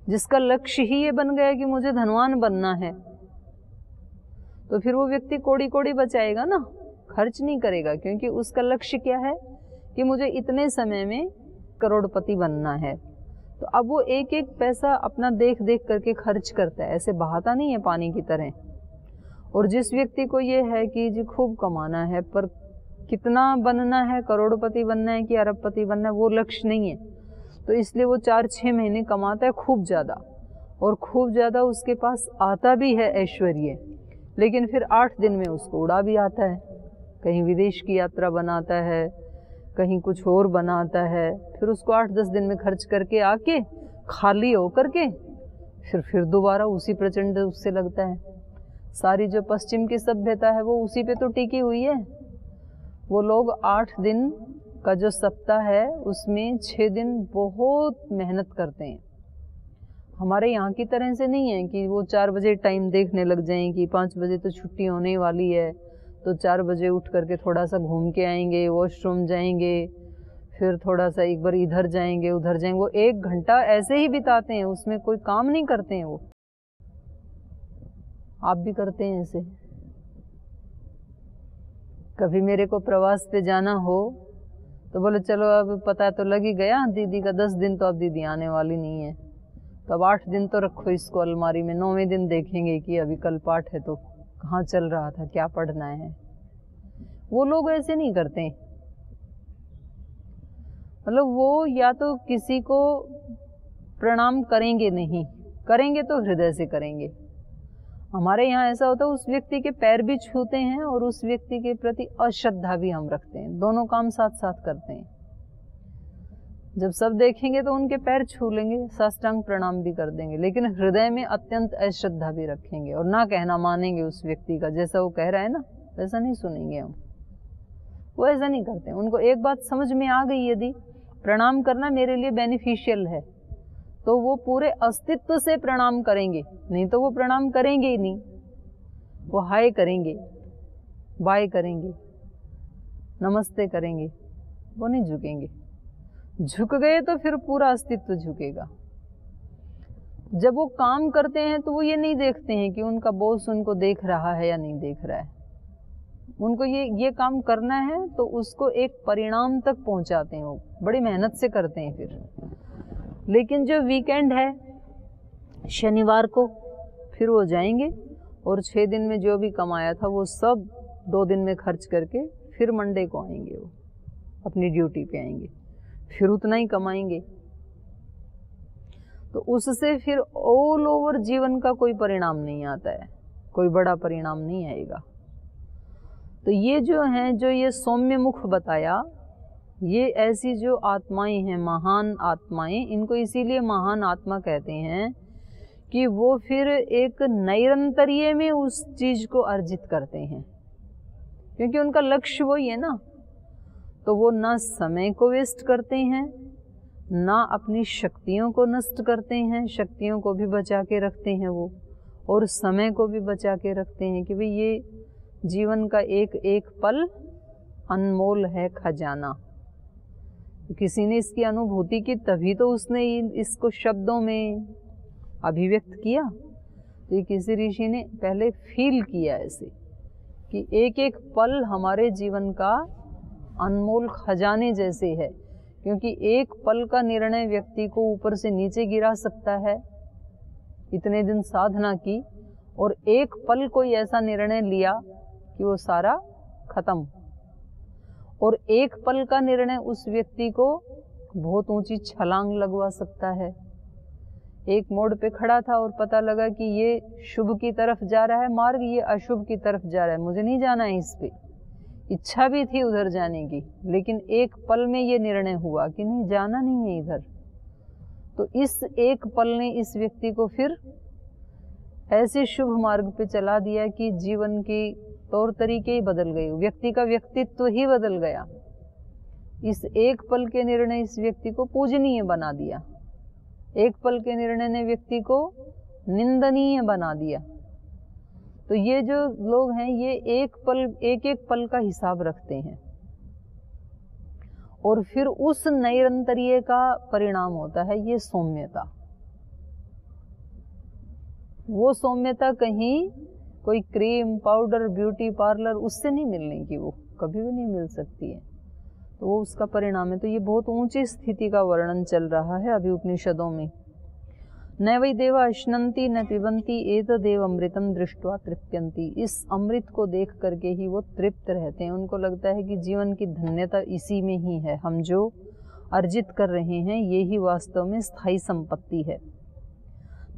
जिसका लक्ष्य ही ये बन गया कि मुझे धनवान बनना है, तो फिर वो व्यक्ति कोड़ी कोड़ी बचाएगा ना, खर्च नहीं करेगा, क्योंकि उसका लक्ष्य क्या है कि मुझे इतने समय में करोड़पति बनना है। तो अब वो एक एक पैसा अपना देख देख करके खर्च करता है, ऐसे बहाता नहीं है पानी की तरह। और जिस व्यक्ति को ये है कि जी खूब कमाना है, पर कितना बनना है, करोड़पति बनना है कि अरबपति बनना है, वो लक्ष्य नहीं है, तो इसलिए वो 4-6 महीने कमाता है खूब ज़्यादा, और खूब ज़्यादा उसके पास आता भी है ऐश्वर्य, लेकिन फिर 8 दिन में उसको उड़ा भी आता है। कहीं विदेश की यात्रा बनाता है, कहीं कुछ और बनाता है, फिर उसको 8-10 दिन में खर्च करके आके खाली होकर के फिर दोबारा उसी प्रचंड उससे लगता है। सारी जो पश्चिम की सभ्यता है वो उसी पे तो टिकी हुई है। वो लोग 8 दिन का जो सप्ताह है उसमें 6 दिन बहुत मेहनत करते हैं। हमारे यहाँ की तरह से नहीं है कि वो 4 बजे टाइम देखने लग जाएं कि 5 बजे तो छुट्टी होने वाली है, तो 4 बजे उठ करके थोड़ा सा घूम के आएंगे, वॉशरूम जाएंगे, फिर थोड़ा सा एक बार इधर जाएंगे उधर जाएंगे। वो 1 घंटा ऐसे ही बिताते हैं, उसमें कोई काम नहीं करते हैं। वो आप भी करते हैं ऐसे? कभी मेरे को प्रवास पे जाना हो तो बोले चलो अब पता तो लग ही गया दीदी का 10 दिन तो अब दीदी आने वाली नहीं है, तो अब 8 दिन तो रखो इसको अलमारी में, 9वें दिन देखेंगे कि अभी कल पाठ है तो कहाँ चल रहा था, क्या पढ़ना है। वो लोग ऐसे नहीं करते। मतलब वो या तो किसी को प्रणाम करेंगे नहीं, करेंगे तो हृदय से करेंगे। हमारे यहाँ ऐसा होता है उस व्यक्ति के पैर भी छूते हैं और उस व्यक्ति के प्रति अश्रद्धा भी हम रखते हैं, दोनों काम साथ साथ करते हैं। जब सब देखेंगे तो उनके पैर छू लेंगे, साष्टांग प्रणाम भी कर देंगे, लेकिन हृदय में अत्यंत अश्रद्धा भी रखेंगे और ना कहना मानेंगे उस व्यक्ति का, जैसा वो कह रहा है ना वैसा नहीं सुनेंगे हम। वो ऐसा नहीं करते। उनको एक बात समझ में आ गई, यदि प्रणाम करना मेरे लिए बेनिफिशियल है तो वो पूरे अस्तित्व से प्रणाम करेंगे, नहीं तो वो प्रणाम करेंगे ही नहीं। वो हाय करेंगे, बाय करेंगे, नमस्ते करेंगे, वो नहीं झुकेंगे। झुक गए तो फिर पूरा अस्तित्व झुकेगा। जब वो काम करते हैं तो वो ये नहीं देखते हैं कि उनका बॉस उनको देख रहा है या नहीं देख रहा है। उनको ये काम करना है तो उसको एक परिणाम तक पहुंचाते हैं, वो बड़ी मेहनत से करते हैं फिर। लेकिन जो वीकेंड है शनिवार को, फिर वो जाएंगे और 6 दिन में जो भी कमाया था वो सब 2 दिन में खर्च करके फिर मंडे को आएंगे, वो अपनी ड्यूटी पे आएंगे, फिर उतना ही कमाएंगे। तो उससे फिर ऑल ओवर जीवन का कोई परिणाम नहीं आता है, कोई बड़ा परिणाम नहीं आएगा। तो ये जो हैं, जो ये सौम्य मुख बताया, ये ऐसी जो आत्माएं हैं, महान आत्माएं, इनको इसीलिए महान आत्मा कहते हैं कि वो फिर एक निरंतर्य में उस चीज को अर्जित करते हैं, क्योंकि उनका लक्ष्य वही है ना। तो वो ना समय को वेस्ट करते हैं, ना अपनी शक्तियों को नष्ट करते हैं, शक्तियों को भी बचा के रखते हैं वो, और समय को भी बचा के रखते हैं कि भाई ये जीवन का एक एक पल अनमोल है खजाना। किसी ने इसकी अनुभूति की तभी तो उसने इसको शब्दों में अभिव्यक्त किया। तो ये किसी ऋषि ने पहले फील किया ऐसे कि एक एक पल हमारे जीवन का अनमोल खजाने जैसे है, क्योंकि एक पल का निर्णय व्यक्ति को ऊपर से नीचे गिरा सकता है। इतने दिन साधना की और एक पल कोई ऐसा निर्णय लिया कि वो सारा खत्म, और एक पल का निर्णय उस व्यक्ति को बहुत ऊंची छलांग लगवा सकता है। एक मोड़ पे खड़ा था और पता लगा कि ये शुभ की तरफ जा रहा है मार्ग, ये अशुभ की तरफ जा रहा है, मुझे नहीं जाना है इस पे। इच्छा भी थी उधर जाने की, लेकिन एक पल में ये निर्णय हुआ कि नहीं, जाना नहीं है इधर। तो इस एक पल ने इस व्यक्ति को फिर ऐसे शुभ मार्ग पे चला दिया कि जीवन की तौर तरीके ही बदल गए, व्यक्ति का व्यक्तित्व ही बदल गया। इस एक पल के निर्णय इस व्यक्ति को पूजनीय बना दिया, एक पल के निर्णय ने व्यक्ति को निंदनीय बना दिया। तो ये जो लोग हैं ये एक एक पल का हिसाब रखते हैं, और फिर उस नैरंतर्य का परिणाम होता है ये सौम्यता। वो सौम्यता कहीं कोई क्रीम, पाउडर, ब्यूटी पार्लर उससे नहीं मिलने की, वो कभी भी नहीं मिल सकती है। तो वो उसका परिणाम है। तो ये बहुत ऊंची स्थिति का वर्णन चल रहा है अभी उपनिषदों में। न वै देवा अश्नन्ति न पिबन्ति एतदेव अमृतम दृष्ट्वा तृप्यन्ति। इस अमृत को देख करके ही वो तृप्त रहते हैं। उनको लगता है कि जीवन की धन्यता इसी में ही है, हम जो अर्जित कर रहे हैं ये ही वास्तव में स्थायी संपत्ति है।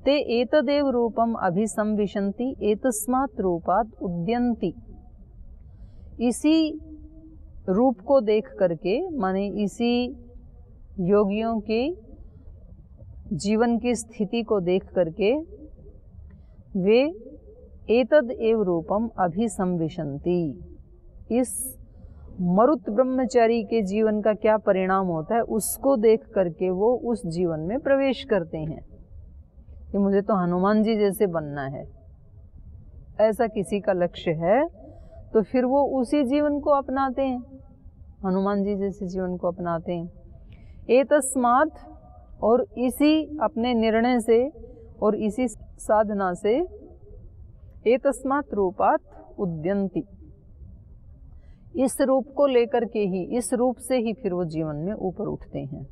ते एतदेव रूपम अभिसंविशन्ति एतस्मात् रूपात् उद्यन्ति। इसी रूप को देख करके, माने इसी योगियों के जीवन की स्थिति को देख करके वे एतद एव रूपम अभिसंविशन्ति। इस मरुत ब्रह्मचारी के जीवन का क्या परिणाम होता है उसको देख करके वो उस जीवन में प्रवेश करते हैं कि मुझे तो हनुमान जी जैसे बनना है, ऐसा किसी का लक्ष्य है तो फिर वो उसी जीवन को अपनाते हैं, हनुमान जी जैसे जीवन को अपनाते हैं। एतस्मात्, और इसी अपने निर्णय से और इसी साधना से एतस्मात् रूपात् उद्यन्ति, इस रूप को लेकर के ही, इस रूप से ही फिर वो जीवन में ऊपर उठते हैं।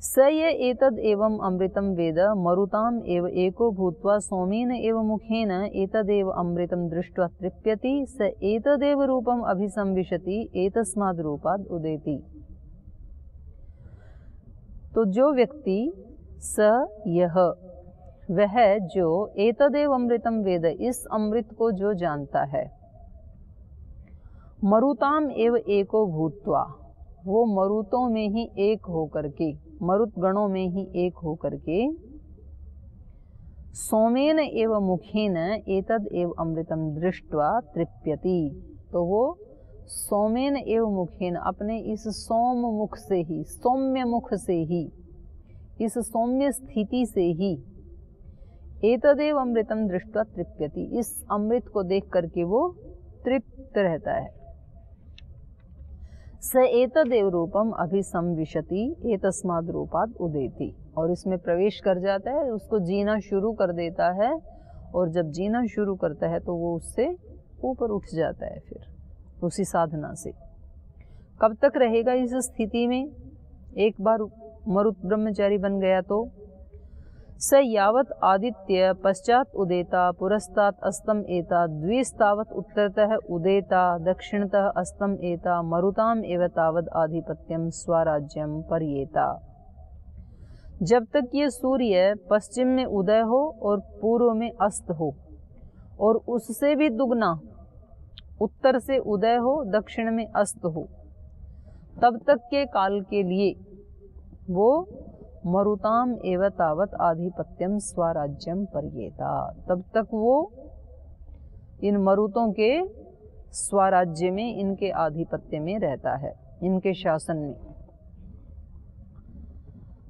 स ये एतद एवं अमृतम वेद मरुताम एव एको भूत्वा सौमेन एव मुखेन एतदेव अमृतम दृष्ट्वा तृप्यति स एतदेव रूपम अभिसंविशति एतस्माद् रूपाद् उदेति। तो जो व्यक्ति स यह, वह जो एतदेव अमृतम वेद, इस अमृत को जो जानता है, मरुताम एव एको भूत्वा, वो मरुतों में ही एक होकर के, मरुत गणों में ही एक होकर के, सोमेन एव मुखेन एतद एव अमृतम दृष्ट्वा तृप्यति। तो वो सोमेन एव मुखेन, अपने इस सोम मुख से ही, सौम्य मुख से ही, इस सौम्य स्थिति से ही एतदेव अमृतम दृष्ट्वा तृप्यति, इस अमृत को देख करके वो तृप्त रहता है। स एतदेव रूपम अभिसंविशति एतस्माद् रूपाद् उदेति, और इसमें प्रवेश कर जाता है, उसको जीना शुरू कर देता है, और जब जीना शुरू करता है तो वो उससे ऊपर उठ जाता है फिर उसी साधना से। कब तक रहेगा इस स्थिति में? एक बार मरुत ब्रह्मचारी बन गया तो स यावत आदित्य पश्चात उदेता पुरस्तात् अस्तम एता द्विस्तावत उत्तरतः उदेता दक्षिणतः अस्तम एता मरुताम एव तावद आधिपत्यम स्वराज्यम पर्येता। जब तक ये सूर्य पश्चिम में उदय हो और पूर्व में अस्त हो, और उससे भी दुगना उत्तर से उदय हो दक्षिण में अस्त हो, तब तक के काल के लिए वो मरुताम एव तावत आधिपत्यम स्वराज्यम पर्येता, तब तक वो इन मरुतों के स्वराज्य में, इनके आधिपत्य में रहता है, इनके शासन में।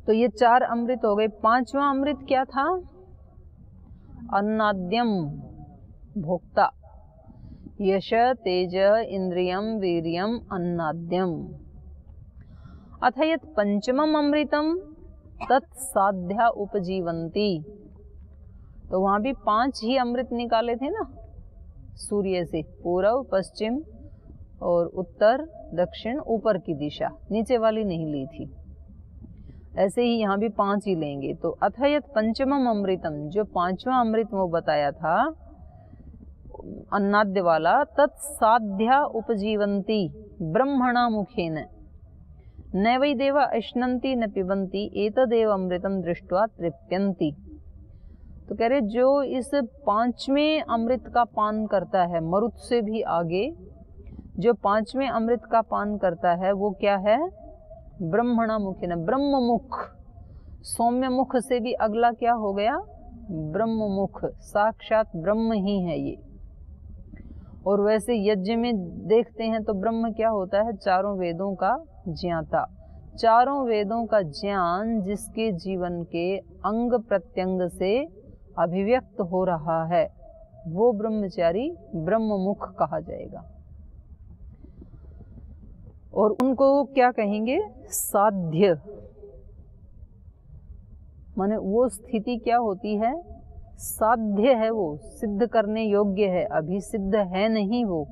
तो ये 4 अमृत हो गए। 5वां अमृत क्या था? अन्नाद्यम, भोक्ता। यश तेज इंद्रियम वीर्यम अन्नाद्यम। अथ यत् पंचमम अमृतम तत्साध्या उपजीवंती। तो वहां भी 5 ही अमृत निकाले थे ना सूर्य से, पूर्व, पश्चिम और उत्तर, दक्षिण, ऊपर की दिशा, नीचे वाली नहीं ली थी। ऐसे ही यहाँ भी 5 ही लेंगे। तो अथ यत् पंचमम अमृतम, जो 5वां अमृत वो बताया था अन्नाद्य वाला, तत्साध्या उपजीवंती ब्रह्मणा मुखेन न वै देवा अश्नन्ति न पिबन्ति एतदेव अमृतम दृष्ट्वा तृप्यन्ति। तो कह रहे जो इस 5वें अमृत का पान करता है, मरुत से भी आगे जो 5वें अमृत का पान करता है वो क्या है? ब्रह्मणा मुखेन, ब्रह्म मुख। सौम्य मुख से भी अगला क्या हो गया? ब्रह्म मुख, साक्षात ब्रह्म ही है ये। और वैसे यज्ञ में देखते हैं तो ब्रह्म क्या होता है? 4 वेदों का ज्ञाता। 4 वेदों का ज्ञान जिसके जीवन के अंग प्रत्यंग से अभिव्यक्त हो रहा है वो ब्रह्मचारी ब्रह्ममुख कहा जाएगा। और उनको क्या कहेंगे? साध्य। माने वो स्थिति क्या होती है साध्य है, वो सिद्ध करने योग्य है, अभी सिद्ध है नहीं वो,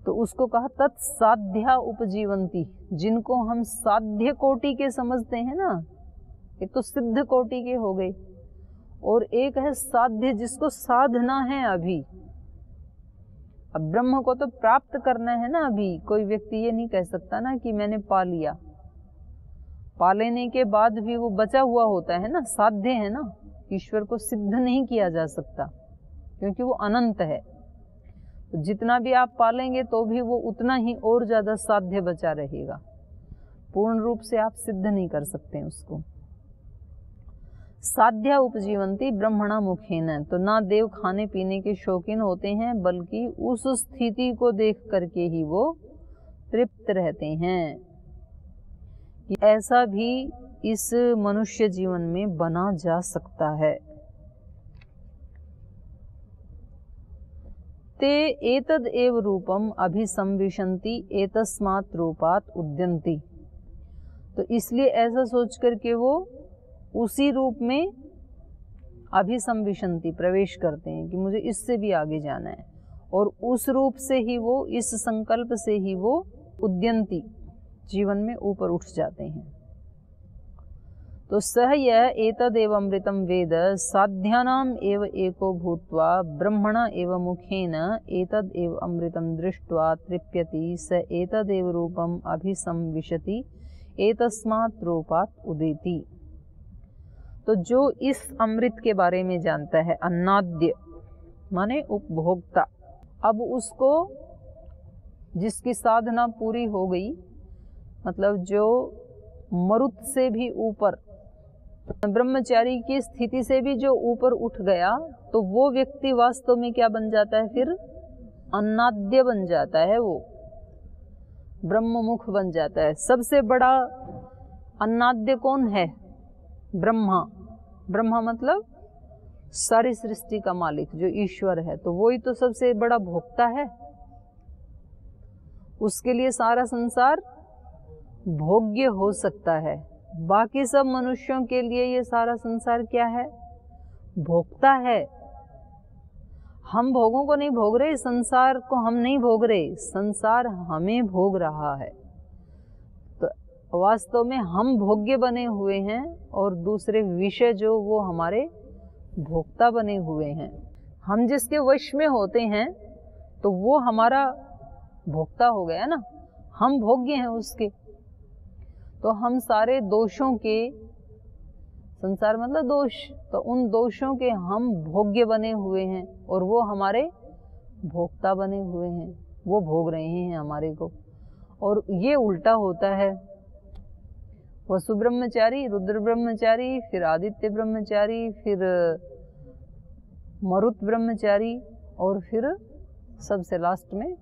तो उसको कहा तत्साध्या उपजीवंती। जिनको हम साध्य कोटि के समझते हैं ना, एक तो सिद्ध कोटि के हो गए और एक है साध्य, जिसको साधना है अभी। अब ब्रह्म को तो प्राप्त करना है ना अभी। कोई व्यक्ति ये नहीं कह सकता ना कि मैंने पा लिया, पा लेने के बाद भी वो बचा हुआ होता है ना, साध्य है ना। ईश्वर को सिद्ध नहीं किया जा सकता क्योंकि वो अनंत है। तो जितना भी आप पालेंगे तो भी वो उतना ही और ज्यादा साध्य बचा रहेगा, पूर्ण रूप से आप सिद्ध नहीं कर सकते उसको। साध्या उपजीवंती ब्रह्मणा मुखेन, तो ना देव खाने पीने के शौकीन होते हैं, बल्कि उस स्थिति को देख करके ही वो तृप्त रहते हैं। कि ऐसा भी इस मनुष्य जीवन में बना जा सकता है। ते एतद एव रूपम अभिसंविशन्ति एतस्मात् रूपात् उद्यन्ति, तो इसलिए ऐसा सोच करके वो उसी रूप में अभिसंविशन्ति प्रवेश करते हैं कि मुझे इससे भी आगे जाना है, और उस रूप से ही वो, इस संकल्प से ही वो उद्यन्ति जीवन में ऊपर उठ जाते हैं। तो सह यह एतदेव अमृतम वेद साध्यानाम एव एको भूत्वा ब्रह्मणा एव मुखेन एतद एव अमृतम दृष्ट्वा तृप्यति स एतदेव रूपम अभिसंविशति एतस्मात् रूपात् उदेति। तो जो इस अमृत के बारे में जानता है, अन्नाद्य माने उपभोक्ता, अब उसको जिसकी साधना पूरी हो गई, मतलब जो मरुत से भी ऊपर, ब्रह्मचारी की स्थिति से भी जो ऊपर उठ गया, तो वो व्यक्ति वास्तव में क्या बन जाता है, फिर अन्नाद्य बन जाता है, वो ब्रह्ममुख बन जाता है। सबसे बड़ा अन्नाद्य कौन है? ब्रह्मा। ब्रह्मा मतलब सारी सृष्टि का मालिक जो ईश्वर है, तो वही तो सबसे बड़ा भोक्ता है। उसके लिए सारा संसार भोग्य हो सकता है। बाकी सब मनुष्यों के लिए ये सारा संसार क्या है? भोक्ता है। हम भोगों को नहीं भोग रहे, संसार को हम नहीं भोग रहे, संसार हमें भोग रहा है। तो वास्तव में हम भोग्य बने हुए हैं और दूसरे विषय जो वो हमारे भोक्ता बने हुए हैं। हम जिसके वश में होते हैं तो वो हमारा भोक्ता हो गया ना, हम भोग्य हैं उसके। तो हम सारे दोषों के, संसार मतलब दोष, तो उन दोषों के हम भोग्य बने हुए हैं और वो हमारे भोक्ता बने हुए हैं, वो भोग रहे हैं हमारे को। और ये उल्टा होता है, वसु ब्रह्मचारी, रुद्र ब्रह्मचारी, फिर आदित्य ब्रह्मचारी, फिर मरुत ब्रह्मचारी, और फिर सबसे लास्ट में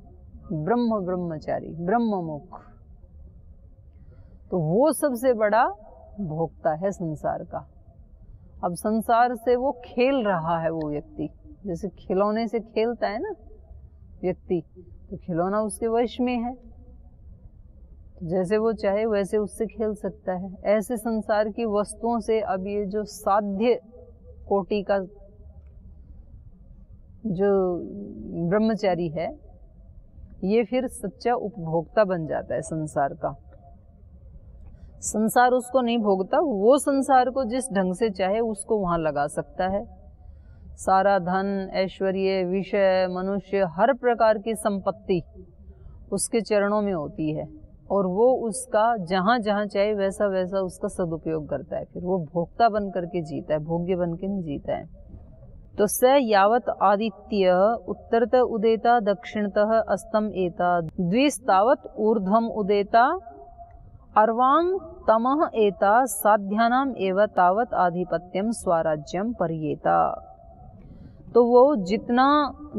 ब्रह्म ब्रह्मचारी, ब्रह्ममुख। तो वो सबसे बड़ा भोक्ता है संसार का। अब संसार से वो खेल रहा है वो व्यक्ति, जैसे खिलौने से खेलता है ना व्यक्ति, तो खिलौना उसके वश में है, जैसे वो चाहे वैसे उससे खेल सकता है। ऐसे संसार की वस्तुओं से अब ये जो साध्य कोटि का जो ब्रह्मचारी है, ये फिर सच्चा उपभोक्ता बन जाता है संसार का। संसार उसको नहीं भोगता, वो संसार को जिस ढंग से चाहे उसको वहां लगा सकता है। सारा धन, ऐश्वर्य, विषय, मनुष्य, हर प्रकार की संपत्ति उसके चरणों में होती है और वो उसका जहां जहां चाहे वैसा वैसा उसका सदुपयोग करता है। फिर वो भोक्ता बन करके जीता है, भोग्य बन के नहीं जीता है। तो स यावत आदित्य उत्तरत उदेता दक्षिणतः अस्तम एता द्विस्तावत ऊर्ध्वम उदेता अर्वांग तमः एता साध्यानाम एव तावत आधिपत्यम स्वराज्यम परियेता। तो वो जितना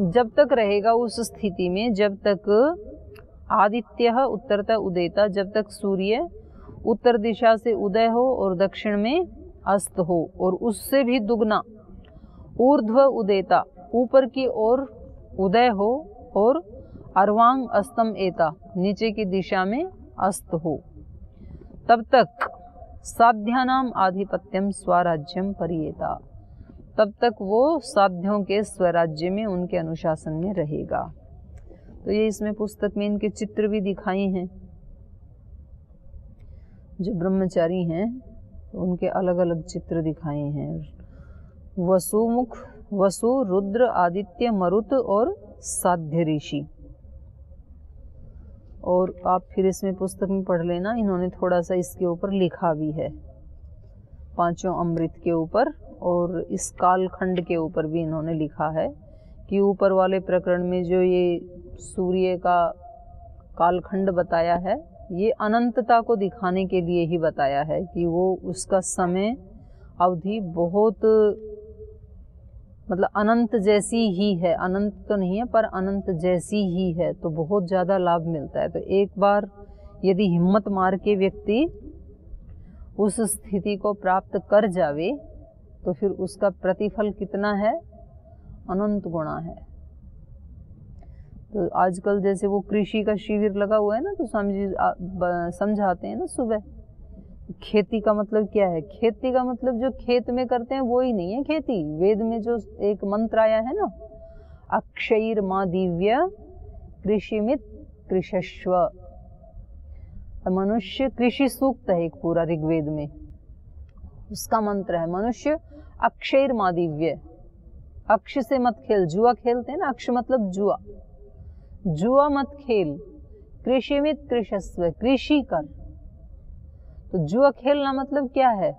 जब तक रहेगा उस स्थिति में, जब तक आदित्य उत्तरतः उदेता, जब तक सूर्य उत्तर दिशा से उदय हो और दक्षिण में अस्त हो, और उससे भी दुगना ऊर्ध्व उदेता, ऊपर की ओर उदय हो, और अर्वांग अस्तम एता, नीचे की दिशा में अस्त हो, तब तक साध्यानाम आधिपत्यम स्वराज्यम परियेता, तब तक वो साध्यों के स्वराज्य में, उनके अनुशासन में रहेगा। तो ये इसमें पुस्तक में इनके चित्र भी दिखाए हैं। जो ब्रह्मचारी हैं उनके अलग अलग चित्र दिखाए हैं। वसुमुख, वसु, रुद्र, आदित्य, मरुत और साध्य ऋषि। और आप फिर इसमें पुस्तक में पढ़ लेना, इन्होंने थोड़ा सा इसके ऊपर लिखा भी है, पांचों अमृत के ऊपर और इस कालखंड के ऊपर भी इन्होंने लिखा है कि ऊपर वाले प्रकरण में जो ये सूर्य का कालखंड बताया है, ये अनंतता को दिखाने के लिए ही बताया है कि वो उसका समय अवधि बहुत मतलब अनंत जैसी ही है। अनंत तो नहीं है पर अनंत जैसी ही है, तो बहुत ज़्यादा लाभ मिलता है। तो एक बार यदि हिम्मत मार के व्यक्ति उस स्थिति को प्राप्त कर जावे तो फिर उसका प्रतिफल कितना है, अनंत गुणा है। तो आजकल जैसे वो कृषि का शिविर लगा हुआ है ना, तो स्वामी जी समझाते हैं ना सुबह, खेती का मतलब क्या है। खेती का मतलब जो खेत में करते हैं वो ही नहीं है खेती। वेद में जो एक मंत्र आया है ना, अक्षयिर मा दिव्य कृषिमित कृषस्व, मनुष्य कृषि सूक्त है एक पूरा ऋग्वेद में, उसका मंत्र है मनुष्य अक्षयिर मा दिव्य। अक्ष से मत खेल, जुआ खेलते हैं ना, अक्ष मतलब जुआ, जुआ मत खेल, कृषिमित कृषस्व, कृषि कर। तो जुआ खेलना मतलब क्या है,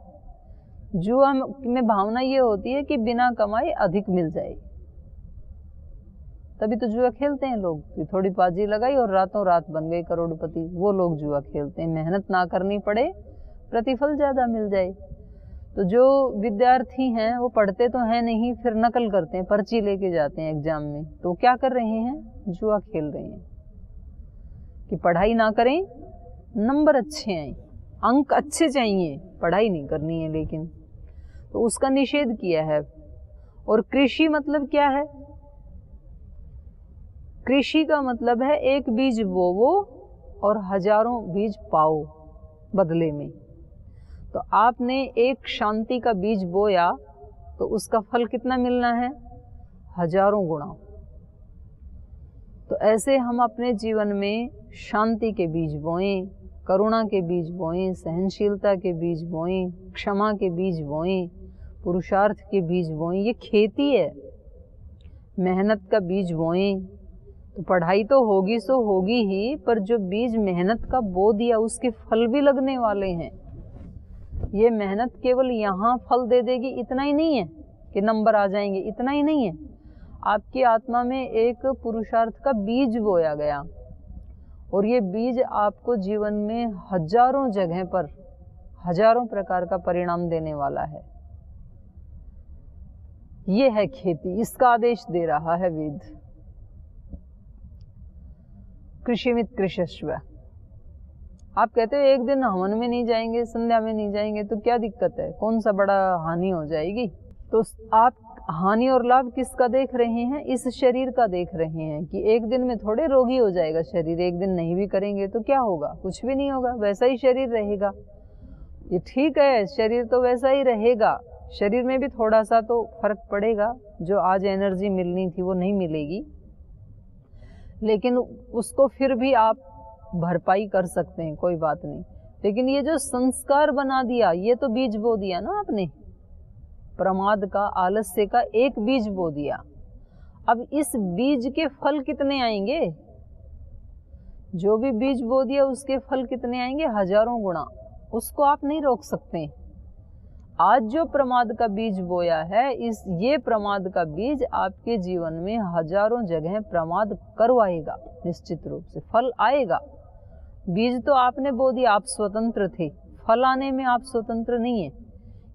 जुआ में भावना ये होती है कि बिना कमाए अधिक मिल जाए, तभी तो जुआ खेलते हैं लोग। थोड़ी बाजी लगाई और रातों रात बन गए करोड़पति, वो लोग जुआ खेलते हैं। मेहनत ना करनी पड़े, प्रतिफल ज्यादा मिल जाए। तो जो विद्यार्थी हैं वो पढ़ते तो हैं नहीं, फिर नकल करते हैं, पर्ची लेके जाते हैं एग्जाम में, तो क्या कर रहे हैं, जुआ खेल रहे हैं कि पढ़ाई ना करें, नंबर अच्छे आए, अंक अच्छे चाहिए, पढ़ाई नहीं करनी है। लेकिन तो उसका निषेध किया है। और कृषि मतलब क्या है, कृषि का मतलब है एक बीज बोवो और हजारों बीज पाओ बदले में। तो आपने एक शांति का बीज बोया तो उसका फल कितना मिलना है, हजारों गुना। तो ऐसे हम अपने जीवन में शांति के बीज बोएं, करुणा के बीज बोएं, सहनशीलता के बीज बोएं, क्षमा के बीज बोएं, पुरुषार्थ के बीज बोएं। ये खेती है, मेहनत का बीज बोएं। तो पढ़ाई तो होगी सो होगी ही, पर जो बीज मेहनत का बो दिया उसके फल भी लगने वाले हैं। ये मेहनत केवल यहाँ फल दे देगी इतना ही नहीं है कि नंबर आ जाएंगे, इतना ही नहीं है। आपकी आत्मा में एक पुरुषार्थ का बीज बोया गया और ये बीज आपको जीवन में हजारों जगह पर हजारों प्रकार का परिणाम देने वाला है। ये है खेती, इसका आदेश दे रहा है वेद। कृषिमित कृषस्व। आप कहते हो एक दिन हवन में नहीं जाएंगे, संध्या में नहीं जाएंगे तो क्या दिक्कत है, कौन सा बड़ा हानि हो जाएगी। तो आप हानि और लाभ किसका देख रहे हैं, इस शरीर का देख रहे हैं कि एक दिन में थोड़े रोगी हो जाएगा शरीर। एक दिन नहीं भी करेंगे तो क्या होगा, कुछ भी नहीं होगा, वैसा ही शरीर रहेगा। ये ठीक है, शरीर तो वैसा ही रहेगा, शरीर में भी थोड़ा सा तो फर्क पड़ेगा। जो आज एनर्जी मिलनी थी वो नहीं मिलेगी, लेकिन उसको फिर भी आप भरपाई कर सकते हैं, कोई बात नहीं। लेकिन ये जो संस्कार बना दिया, ये तो बीज बो दिया ना आपने, प्रमाद का, आलस्य का एक बीज बो दिया। अब इस बीज के फल कितने आएंगे, जो भी बीज बो दिया उसके फल कितने आएंगे, हजारों गुना। उसको आप नहीं रोक सकते। आज जो प्रमाद का बीज बोया है, ये प्रमाद का बीज आपके जीवन में हजारों जगह प्रमाद करवाएगा, निश्चित रूप से फल आएगा। बीज तो आपने बो दिया, आप स्वतंत्र थे, फल आने में आप स्वतंत्र नहीं है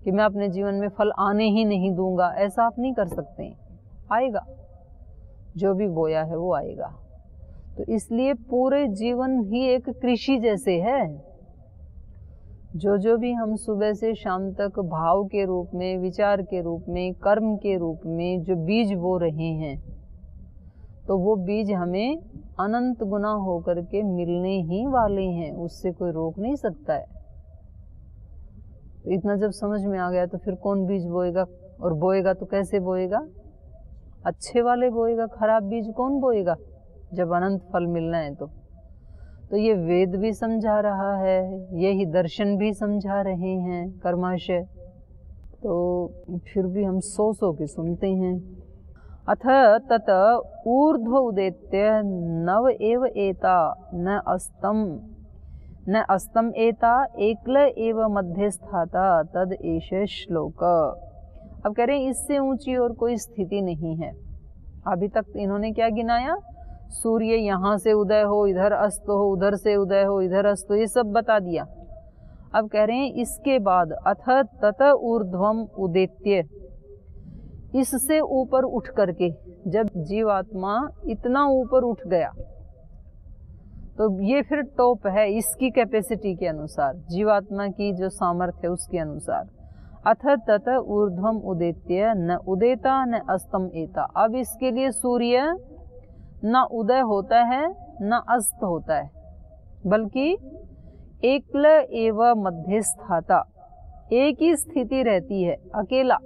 कि मैं अपने जीवन में फल आने ही नहीं दूंगा, ऐसा आप नहीं कर सकते। आएगा, जो भी बोया है वो आएगा। तो इसलिए पूरे जीवन ही एक कृषि जैसे है। जो भी हम सुबह से शाम तक भाव के रूप में, विचार के रूप में, कर्म के रूप में जो बीज बो रहे हैं, तो वो बीज हमें अनंत गुना होकर के मिलने ही वाले हैं, उससे कोई रोक नहीं सकता है। तो इतना जब समझ में आ गया तो फिर कौन बीज बोएगा, और बोएगा तो कैसे बोएगा? अच्छे वाले बोएगा, खराब बीज कौन बोएगा जब अनंत फल मिलना है? तो ये वेद भी समझा रहा है, यही दर्शन भी समझा रहे हैं कर्माशय। तो फिर भी हम सौ के सुनते हैं। अथ तत ऊर्ध्व उदेत्य नव एव एता न अस्तम एता एकल एव मध्य स्थाता तद एष श्लोक। अब कह रहे हैं इससे ऊंची और कोई स्थिति नहीं है। अभी तक इन्होंने क्या गिनाया? सूर्य यहाँ से उदय हो, इधर अस्त हो, उधर से उदय हो, इधर अस्त हो, ये सब बता दिया। अब कह रहे हैं इसके बाद अथ तत ऊर्ध्वम उदेत्य, इससे ऊपर उठ करके, जब जीवात्मा इतना ऊपर उठ गया तो ये फिर टॉप है इसकी कैपेसिटी के अनुसार, जीवात्मा की जो सामर्थ्य है उसके अनुसार। अथ तत ऊर्ध्वम उदेत्य न उदेता न अस्तम एता। अब इसके लिए सूर्य न उदय होता है न अस्त होता है, बल्कि एकल एव मध्यस्थाता, एक ही स्थिति रहती है, अकेला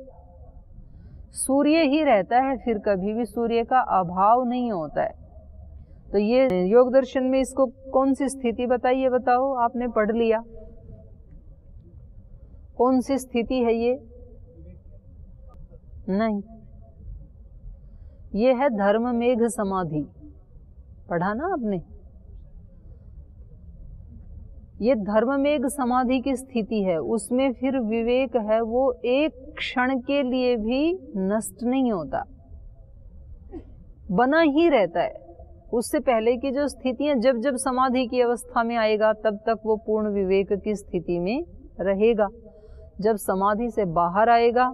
सूर्य ही रहता है, फिर कभी भी सूर्य का अभाव नहीं होता है। तो ये योग दर्शन में इसको कौन सी स्थिति बताइए, बताओ, आपने पढ़ लिया, कौन सी स्थिति है ये? नहीं, ये है धर्म मेघ समाधि, पढ़ा ना आपने? ये धर्म मेघ समाधि की स्थिति है, उसमें फिर विवेक है वो एक क्षण के लिए भी नष्ट नहीं होता, बना ही रहता है। उससे पहले की जो स्थितियां, जब जब समाधि की अवस्था में आएगा तब तक वो पूर्ण विवेक की स्थिति में रहेगा। जब समाधि से बाहर आएगा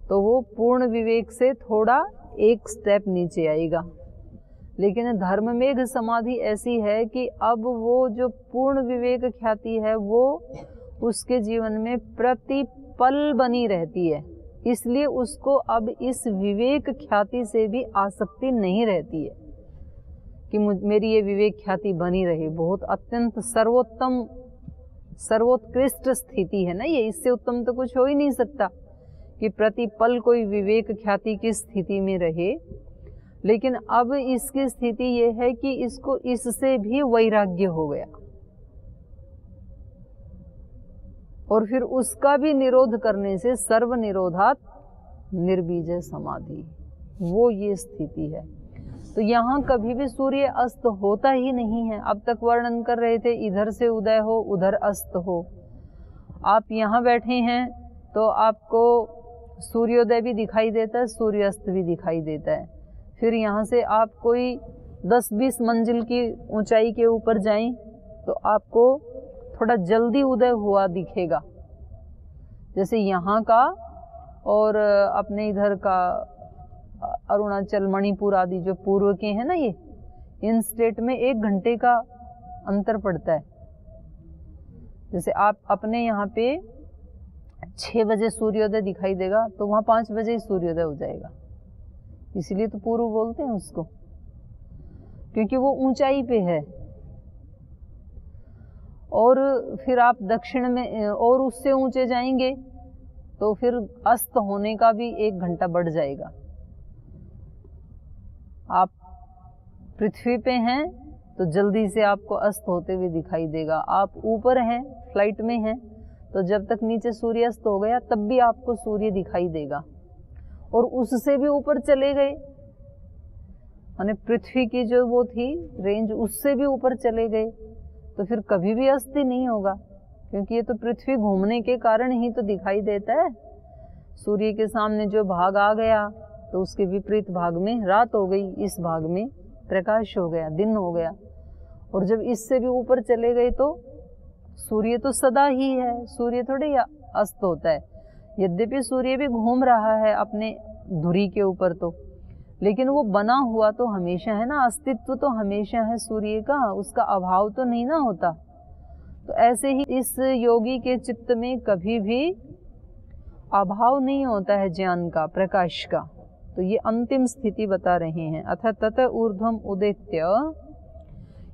तो वो पूर्ण विवेक से थोड़ा एक स्टेप नीचे आएगा। लेकिन धर्म मेघ समाधि ऐसी है कि अब वो जो पूर्ण विवेक ख्याति है वो उसके जीवन में प्रतिपल बनी रहती है, इसलिए उसको अब इस विवेक ख्याति से भी आसक्ति नहीं रहती है कि मेरी ये विवेक ख्याति बनी रहे। बहुत अत्यंत सर्वोत्तम सर्वोत्कृष्ट स्थिति है ना ये, इससे उत्तम तो कुछ हो ही नहीं सकता कि प्रतिपल कोई विवेक ख्याति की स्थिति में रहे। लेकिन अब इसकी स्थिति ये है कि इसको इससे भी वैराग्य हो गया और फिर उसका भी निरोध करने से सर्व निरोधात निर्बीज समाधि, वो ये स्थिति है। तो यहाँ कभी भी सूर्य अस्त होता ही नहीं है। अब तक वर्णन कर रहे थे इधर से उदय हो उधर अस्त हो। आप यहाँ बैठे हैं तो आपको सूर्योदय भी दिखाई देता है, सूर्यास्त भी दिखाई देता है। फिर यहाँ से आप कोई 10-20 मंजिल की ऊंचाई के ऊपर जाएं तो आपको थोड़ा जल्दी उदय हुआ दिखेगा, जैसे यहाँ का और अपने इधर का अरुणाचल, मणिपुर आदि जो पूर्व के हैं ना, ये इन स्टेट में 1 घंटे का अंतर पड़ता है। जैसे आप अपने यहाँ पे 6 बजे सूर्योदय दिखाई देगा तो वहाँ 5 बजे ही सूर्योदय हो जाएगा, इसलिए तो पूर्व बोलते हैं उसको, क्योंकि वो ऊंचाई पे है। और फिर आप दक्षिण में और उससे ऊंचे जाएंगे तो फिर अस्त होने का भी 1 घंटा बढ़ जाएगा। आप पृथ्वी पे हैं तो जल्दी से आपको अस्त होते हुए दिखाई देगा। आप ऊपर हैं, फ्लाइट में हैं, तो जब तक नीचे सूर्यास्त हो गया तब भी आपको सूर्य दिखाई देगा। और उससे भी ऊपर चले गए, माने पृथ्वी की जो वो थी रेंज, उससे भी ऊपर चले गए तो फिर कभी भी अस्त ही नहीं होगा, क्योंकि ये तो पृथ्वी घूमने के कारण ही तो दिखाई देता है। सूर्य के सामने जो भाग आ गया तो उसके विपरीत भाग में रात हो गई, इस भाग में प्रकाश हो गया, दिन हो गया। और जब इससे भी ऊपर चले गए तो सूर्य तो सदा ही है, सूर्य थोड़े अस्त होता है। यद्यपि सूर्य भी घूम रहा है अपने धुरी के ऊपर तो, लेकिन वो बना हुआ तो हमेशा है ना, अस्तित्व तो हमेशा है सूर्य का, उसका अभाव तो नहीं ना होता। तो ऐसे ही इस योगी के चित्त में कभी भी अभाव नहीं होता है ज्ञान का, प्रकाश का। तो ये अंतिम स्थिति बता रहे हैं। अथ तत ऊर्ध्वम उदेत्य,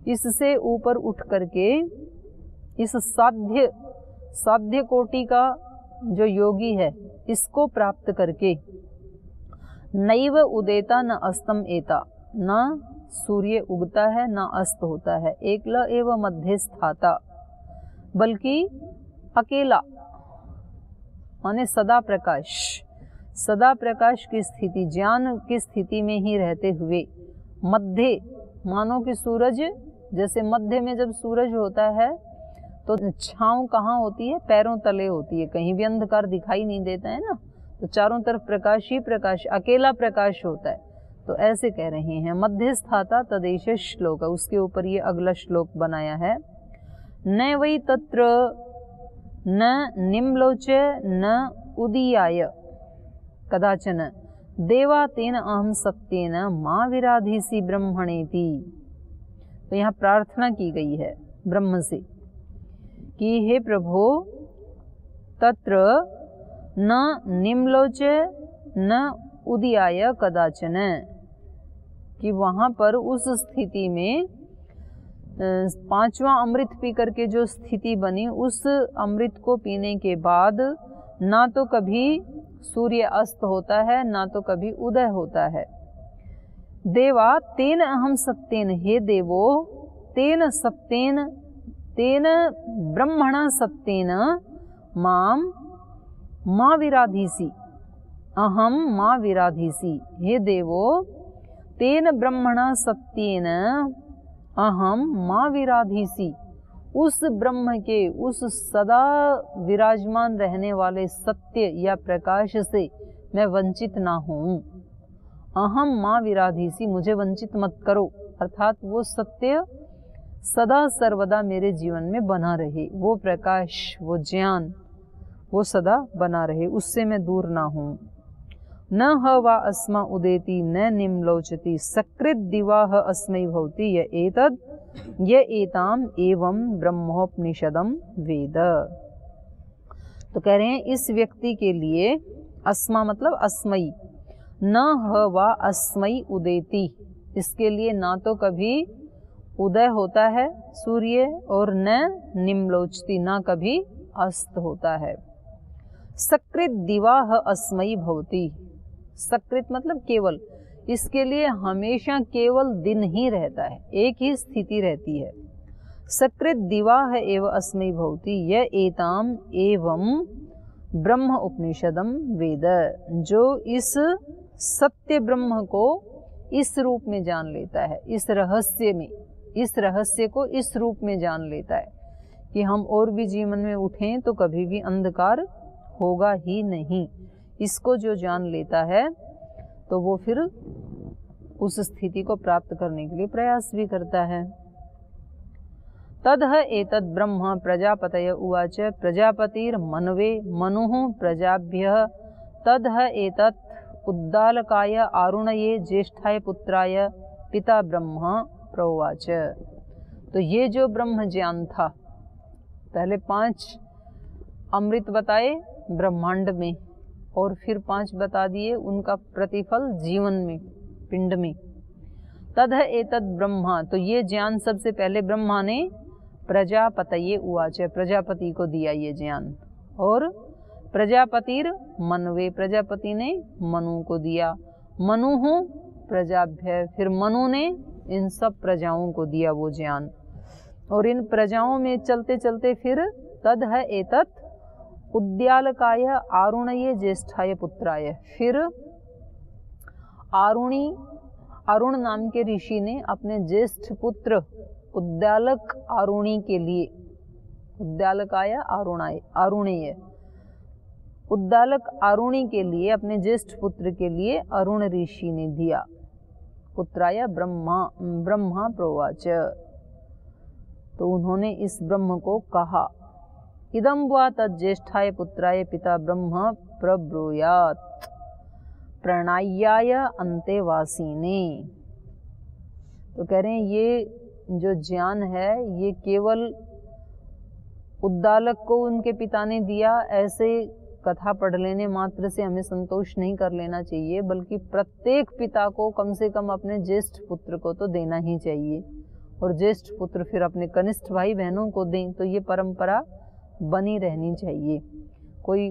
इससे ऊपर उठ करके, इस साध्य साध्य कोटि का जो योगी है इसको प्राप्त करके नैव उदेता न अस्तम एता, न सूर्य उगता है न अस्त होता है, एकला एव मध्य स्थाता, बल्कि अकेला माने सदा प्रकाश, सदा प्रकाश की स्थिति, ज्ञान की स्थिति में ही रहते हुए मध्य, मानो कि सूरज जैसे मध्य में जब सूरज होता है तो छांव कहाँ होती है, पैरों तले होती है, कहीं भी अंधकार दिखाई नहीं देता है ना, तो चारों तरफ प्रकाश ही प्रकाश, अकेला प्रकाश होता है। तो ऐसे कह रहे हैं मध्यस्थाता तदेश श्लोक, उसके ऊपर ये अगला श्लोक बनाया है। न वै तत्र न निम्लोच न उदीयाय कदाचन देवा तेन अहम सत्येन मां विराधीसी ब्रह्मणेति। तो यहाँ प्रार्थना की गई है ब्रह्म से कि हे प्रभु तत्र न निम्लोच न उदीयाय कदाचन, कि वहाँ पर उस स्थिति में पांचवा अमृत पी करके जो स्थिति बनी, उस अमृत को पीने के बाद ना तो कभी सूर्य अस्त होता है ना तो कभी उदय होता है। देवा तेन अहम सत्येन, हे देवो तेन सत्येन, तेन ब्रह्मणा सत्येन मां विराधीसी, अहम मां विराधीसी, हे देवो तेन ब्रह्मणा सत्येन अहम मां विराधीसी, उस ब्रह्म के, उस सदा विराजमान रहने वाले सत्य या प्रकाश से मैं वंचित ना हूँ। अहम मां विराधीसी, मुझे वंचित मत करो, अर्थात वो सत्य सदा सर्वदा मेरे जीवन में बना रहे, वो प्रकाश, वो ज्ञान, वो सदा बना रहे, उससे मैं दूर ना हूँ। न हवा अस्मा उदेति न निम्लोचति सकृत दिवाह अस्मै भवति य एतद् य एताम एवं ब्रह्मोपनिषदम वेद। तो कह रहे हैं इस व्यक्ति के लिए अस्मा मतलब अस्मयी, न हवा अस्मयी उदेति, इसके लिए ना तो कभी उदय होता है सूर्य और न निम्लोचती, ना कभी अस्त होता है। सकृत दिवाह अस्मयी भवति, सकृत मतलब केवल, इसके लिए हमेशा केवल दिन ही रहता है, एक ही स्थिति रहती है। सकृत दिवाह एव अस्मयी भवति य एताम एवं ब्रह्म उपनिषदम वेद, जो इस सत्य ब्रह्म को इस रूप में जान लेता है, इस रहस्य में, इस रहस्य को इस रूप में जान लेता है कि हम और भी जीवन में उठें तो कभी भी अंधकार होगा ही नहीं। इसको जो जान लेता है तो वो फिर उस स्थिति को प्राप्त करने के लिए प्रयास भी करता है। तदह एतद् ब्रह्म प्रजापतय उवाच प्रजापतिर्मनवे मनुः प्रजाभ्यः तदह एतत् उद्दालकाय आरुणये ज्येष्ठाय पुत्राय पिता ब्रह्म प्रोवाच। तो ये जो ब्रह्म ज्ञान था, पहले 5 अमृत बताए ब्रह्मांड में और फिर 5 बता दिए उनका प्रतिफल जीवन में, पिंड में। तदह एतद् ब्रह्मा, तो ये ज्ञान सबसे पहले ब्रह्मा ने प्रजापतये उवाच, प्रजापति को दिया ये ज्ञान, और प्रजापतिर मनवे, प्रजापति ने मनु को दिया, मनुः प्रजाभ्य, फिर मनु ने इन सब प्रजाओं को दिया वो ज्ञान, और इन प्रजाओं में चलते चलते फिर तदह एतत् उद्यालकाय आरुणये ज्येष्ठाय पुत्राय, फिर अरुण नाम के ऋषि ने अपने ज्येष्ठ पुत्र उद्यालक आरुणी के लिए, उद्यालकाय आरुणेय, उद्दालक आरुणी के लिए, अपने ज्येष्ठ पुत्र के लिए अरुण ऋषि ने दिया। पुत्राय ब्रह्मा प्रोवाच, तो उन्होंने इस ब्रह्म को कहा, इदं वा तज्ज्येष्ठाय पुत्राय पिता ब्रह्म प्रब्रूयात् प्रणायाय अंतेवासीने। तो कह रहे हैं ये जो ज्ञान है ये केवल उद्दालक को उनके पिता ने दिया, ऐसे कथा पढ़ लेने मात्र से हमें संतोष नहीं कर लेना चाहिए, बल्कि प्रत्येक पिता को कम से कम अपने ज्येष्ठ पुत्र को तो देना ही चाहिए, और ज्येष्ठ पुत्र फिर अपने कनिष्ठ भाई बहनों को दें, तो ये परंपरा बनी रहनी चाहिए। कोई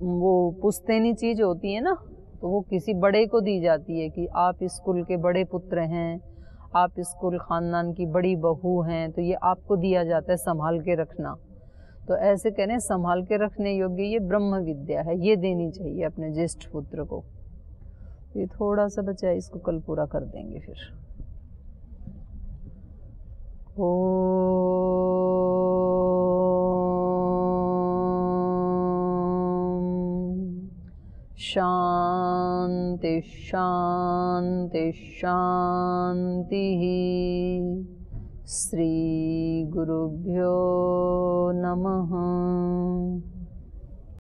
वो पुश्तैनी चीज़ होती है ना, तो वो किसी बड़े को दी जाती है कि आप इस कुल के बड़े पुत्र हैं, आप इस कुल ख़ानदान की बड़ी बहू हैं, तो ये आपको दिया जाता है संभाल के रखना। तो ऐसे कह रहे हैं संभाल के रखने योग्य ये ब्रह्म विद्या है, ये देनी चाहिए अपने ज्येष्ठ पुत्र को। ये थोड़ा सा बचा है, इसको कल पूरा कर देंगे फिर। शांति शांति शांति। श्री गुरुभ्यो नमः।